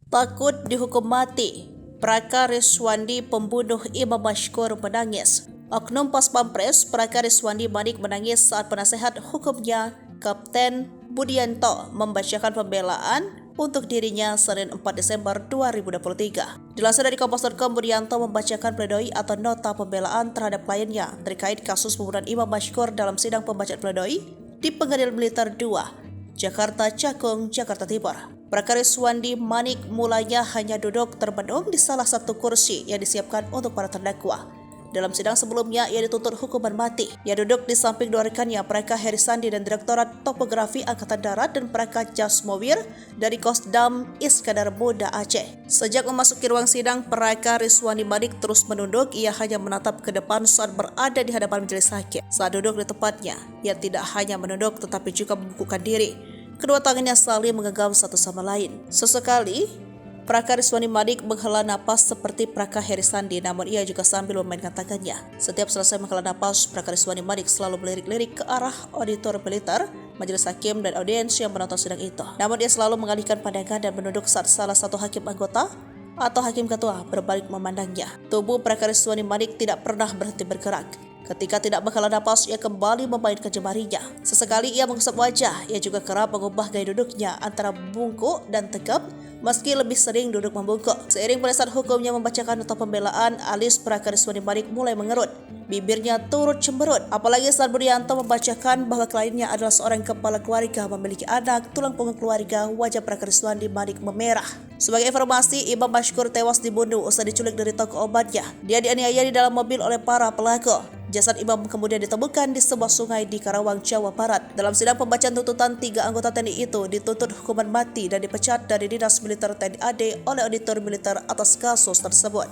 Takut dihukum mati, Praka Riswandi pembunuh Imam Mashkur menangis. Oknum Pas Pampres Praka Riswandi Manik menangis saat penasehat hukumnya Kapten Budianto membacakan pembelaan untuk dirinya Senin 4 Desember 2023. Dilansir dari Kompas.com, Budianto membacakan pledoi atau nota pembelaan terhadap kliennya terkait kasus pembunuhan Imam Mashkur dalam sidang pembacaan pledoi di Pengadilan Militer 2, Jakarta Cakung, Jakarta Timur. Praka Riswandi Manik mulanya hanya duduk termenung di salah satu kursi yang disiapkan untuk para terdakwa. Dalam sidang sebelumnya, ia dituntut hukuman mati. Ia duduk di samping dua rekannya, Praka Herisandi dan Direktorat Topografi Angkatan Darat dan Praka Jasmowir dari Kosdam Iskandar Muda Aceh. Sejak memasuki ruang sidang, Praka Riswandi Manik terus menunduk. Ia hanya menatap ke depan saat berada di hadapan majelis hakim. Saat duduk di tempatnya, ia tidak hanya menunduk tetapi juga membungkukkan diri. Kedua tangannya saling menggenggam satu sama lain. Sesekali, Praka Riswandi Manik menghela napas seperti Praka Herisandi, namun ia juga sambil memainkan tangannya. Setiap selesai menghela napas, Praka Riswandi Manik selalu melirik-lirik ke arah auditor militer, majelis hakim, dan audiens yang menonton sidang itu. Namun ia selalu mengalihkan pandangan dan menunduk saat salah satu hakim anggota atau hakim ketua berbalik memandangnya. Tubuh Praka Riswandi Manik tidak pernah berhenti bergerak. Ketika tidak menghela napas, ia kembali memainkan jemarinya. Sesekali ia mengusap wajah. Ia juga kerap mengubah gaya duduknya antara bungkuk dan tegap, meski lebih sering duduk membungkuk. Seiring penasihat hukumnya membacakan nota pembelaan, alis Praka Riswandi Manik mulai mengerut. Bibirnya turut cemberut, apalagi saat Budianto membacakan bahwa kliennya adalah seorang kepala keluarga, memiliki anak, tulang punggung keluarga. Wajah Praka Riswandi Manik memerah. Sebagai informasi, Imam Mashkur tewas dibunuh usai diculik dari toko obatnya. Dia dianiaya di dalam mobil oleh para pelaku. Jasad Imam kemudian ditemukan di sebuah sungai di Karawang, Jawa Barat. Dalam sidang pembacaan tuntutan, 3 anggota TNI itu dituntut hukuman mati dan dipecat dari Dinas Militer TNI AD oleh auditor militer atas kasus tersebut.